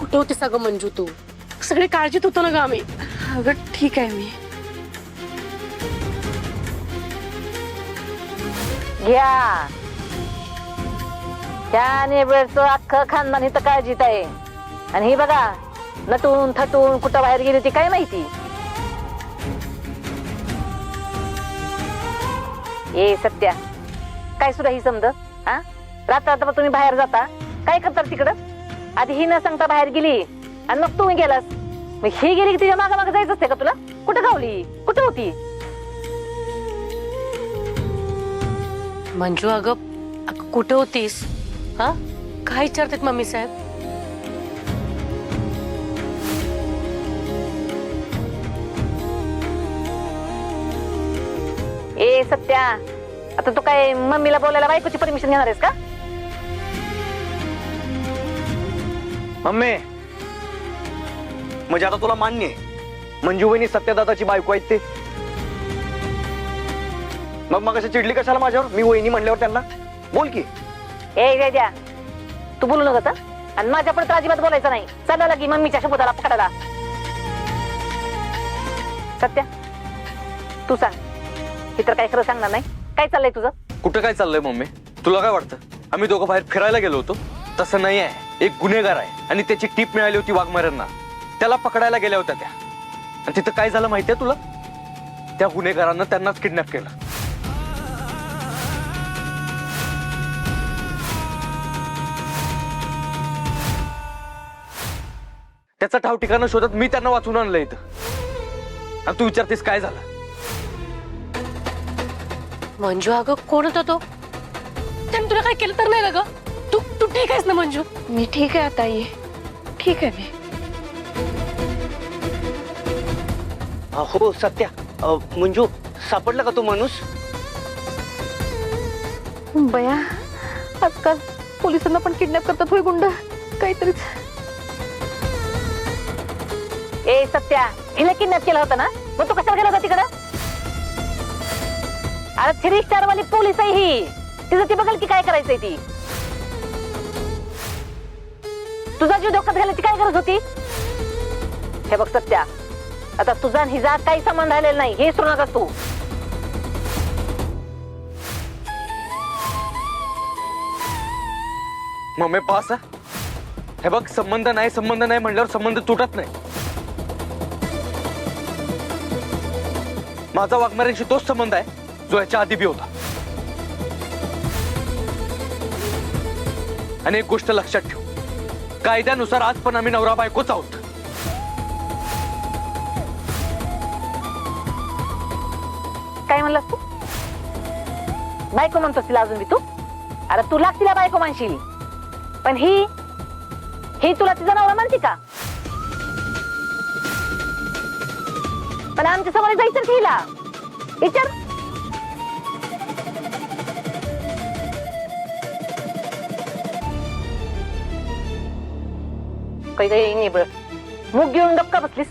कुठे होतीस अगं मंजू तू? सगळे काळजीत होतो ना ग आम्ही. अगं ठीक आहे मी. घ्या त्या वेळचं अख्खं खानदान इथं काळजीत आहे. आणि ही बघा नटून थटून कुठं बाहेर गेली ती काय माहिती. ए सत्या काय सुद्धा ही समज हा रात्र तुम्ही बाहेर जाता काय करतात तिकडं. आधी ही न सांगता बाहेर गेली आणि मग तुम्ही गेलास. मग ही गेली की तिच्या मागा मागे जायचं असते का तुला. कुठं गावली कुठं होती. मंजू अगं कुठे होतीस हा? काय विचारतात मम्मी साहेब. ए सत्या आता तू काय मम्मीला बोलायला बायकोची परमिशन घेणार आहेस का. मम्मी म्हणजे आता तुला मान्य आहे मंजू वहिनी सत्यदादाची बायको आहेत ते. मग अशी चिडली कशाला माझ्यावर. मी वहिनी म्हणल्यावर त्यांना बोल की. ए द्या तू बोलू नका आणि माझ्या पण अजिबात बोलायचं नाही. चालला की मम्मीच्या शब्दाला पकडायला. सत्या तू सांग हे तर काय खरं सांगणार नाही. काय चाललंय तुझं. कुठं काय चाललंय मम्मी. तुला काय वाटतं आम्ही दोघं बाहेर फिरायला गेलो होतो. तसं नाही आहे. एक गुन्हेगार आहे आणि त्याची टीप मिळाली होती वाघमाऱ्यांना. त्याला पकडायला गेल्या होत्या त्या. आणि तिथं काय झालं माहितीये तुला. त्या गुन्हेगारांना त्यांनाच किडनॅप केलं. त्याचा ठाव ठिकाणं शोधत मी त्यांना वाचून आणलं इथं. आणि तू विचारतेस काय झालं. मंजू अगं कोण होता तो. त्याने तुला काय केलं तर नाही ना ग. तू तू ठीक आहेस ना मंजू. मी ठीक आहे आता आई. ठीक आहे मी. हो सत्या मंजू सापडला का तो माणूस. बया आजकाल पोलिसांना पण किडनॅप करतात होय गुंड. काहीतरीच. ए सत्या हिला किडनॅप केलं होतं ना. मग तू कशाला गेला होता तिकडं. अरे 3 स्टार वाली पोलीस आहे ही. तिचं ती बघल की काय करायचंय ती. तुझा जीव धोक्यात घालायची काय गरज होती. हे बघ सत्या आता तुझा आणि हिचा काही संबंध राहिलेला नाही. हे विसरू नका तू. मम्मी पास हे बघ संबंध नाही म्हणल्यावर संबंध तुटत नाही. माझा वाघमाऱ्यांशी तोच संबंध आहे जो याच्या आधी बी होता. आणि एक गोष्ट लक्षात ठेव कायद्यानुसार आज पण आम्ही नवरा बायकोच आहोत. काय म्हणलास तू. बायको म्हणतोस तिला अजून बी तू. अरे तुला तिला बायको म्हणशील पण ही तुला तिचा नवरा म्हणते का. पण आमच्या समोर जायचं हिला विचार. काही काही निबळ मूग घेऊन गप्पा बसलीस.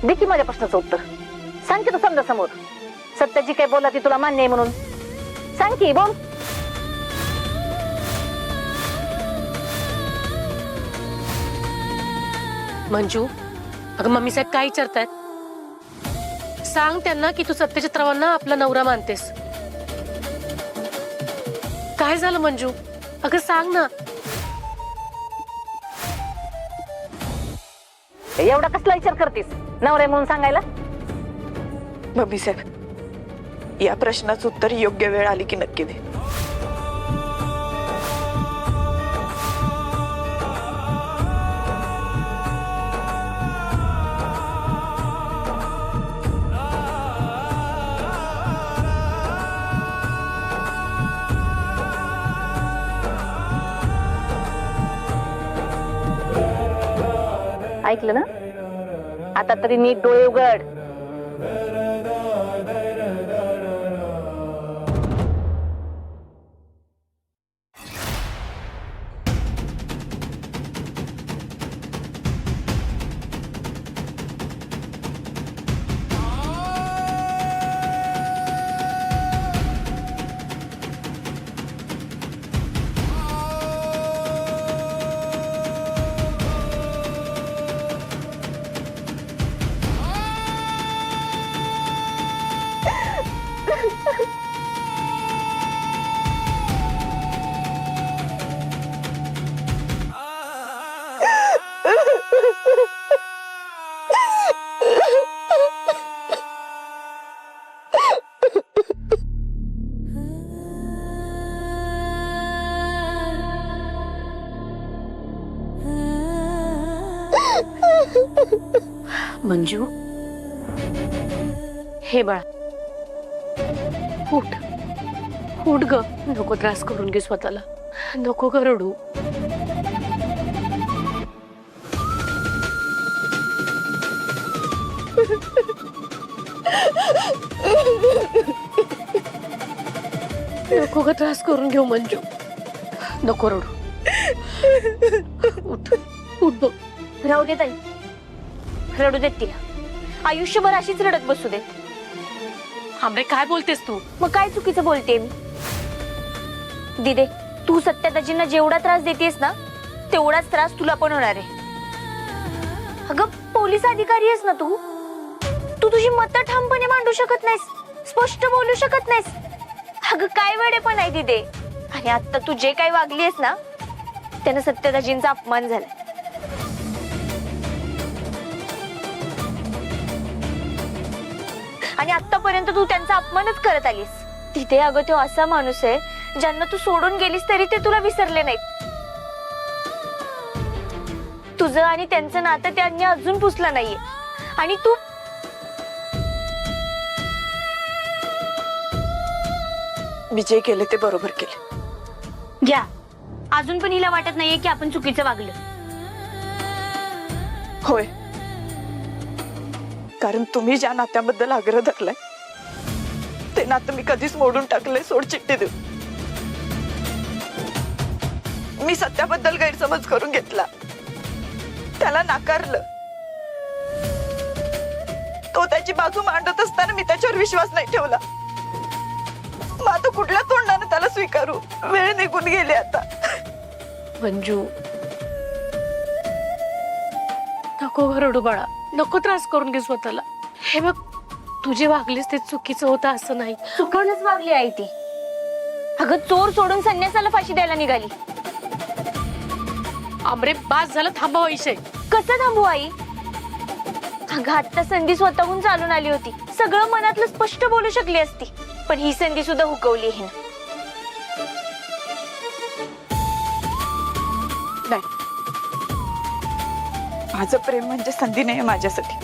दे की माझ्या प्रश्नाचं उत्तर. सांग की तू समजा समोर सत्याची काय बोला ती तुला मान्य आहे म्हणून. सांग की बोल. मंजू अगं मम्मी साहेब काय विचारतायत. सांग त्यांना की तू सत्यचित्रावांना आपला नवरा मानतेस. काय झालं मंजू अगं सांग ना. एवढा कसला विचार करतेस नवरे म्हणून सांगायला. मम्मी साहेब या प्रश्नाचं उत्तर योग्य वेळ आली की नक्की दे. ऐकलं ना. आता तरी नीट डोळे उघड. मंजू, हे बाळा, उठ उठ ग. नको त्रास करून घे स्वतःला. नको ग रडू. नको ग त्रास करून घेऊ मंजू. नको रडू. उठ उठ बघ. राहू दे ताई, रडू देत तिला. आयुष्यभर अशीच रडत बसू देत. आंबे, काय बोलतेस तू? मग काय चुकीचं बोलते मी? दिदे, तू सत्यादाजींना जेवढा त्रास देतेस ना, तेवढाच त्रास तुला पण होणार आहे. अगं, पोलीस अधिकारी आहेस ना तू. तू तुझी मतं ठामपणे मांडू शकत नाहीस, स्पष्ट बोलू शकत नाहीस. अगं, काय वेडे पण आहे दिदे. आणि आता तू जे काही वागलीस ना, त्यानं सत्यदाजींचा अपमान झाला. आणि आतापर्यंत तू त्यांचा अपमानच करत आलीस. तिथे अगं, तो असा माणूस आहे ज्यांना तू सोडून गेलीस तरी ते तुला विसरले नाहीत. तुझं आणि त्यांचं नातं त्यांनी अजून पुसलं नाहीये. आणि तू मी जे केले ते बरोबर केले. घ्या, अजून पण हिला वाटत नाहीये की आपण चुकीचं वागलं. होय, कारण तुम्ही ज्या नात्याबद्दल आग्रह धरलाय ते नातं मी कधीच मोडून टाकलंय. सोड चिठ्ठी देऊ. मी सत्याबद्दल गैरसमज करून घेतला, त्याला नाकारलं. तो त्याची बाजू मांडत असताना मी त्याच्यावर विश्वास नाही ठेवला. मग आता कुठल्या तोंडाने त्याला स्वीकारू? वेळ निघून गेली आता. मंजू, नको ग रडू बाळा. नको त्रास करून घे स्वतःला. हे बघ, तुझे वागलीस ते चुकीचं होतं असं नाही. चुकूनच वागली आहे ती. अगं, चोर सोडून संन्यासाला फाशी द्यायला निघाली. आमरे, बास झालं. थांबा विषय. कसं थांबू आई? अगं, आता संधी स्वतःहून चालून आली होती. सगळं मनातलं स्पष्ट बोलू शकली असती, पण ही संधी सुद्धा हुकवली आहे. नाही, माझं प्रेम म्हणजे संधी नाही माझ्यासाठी.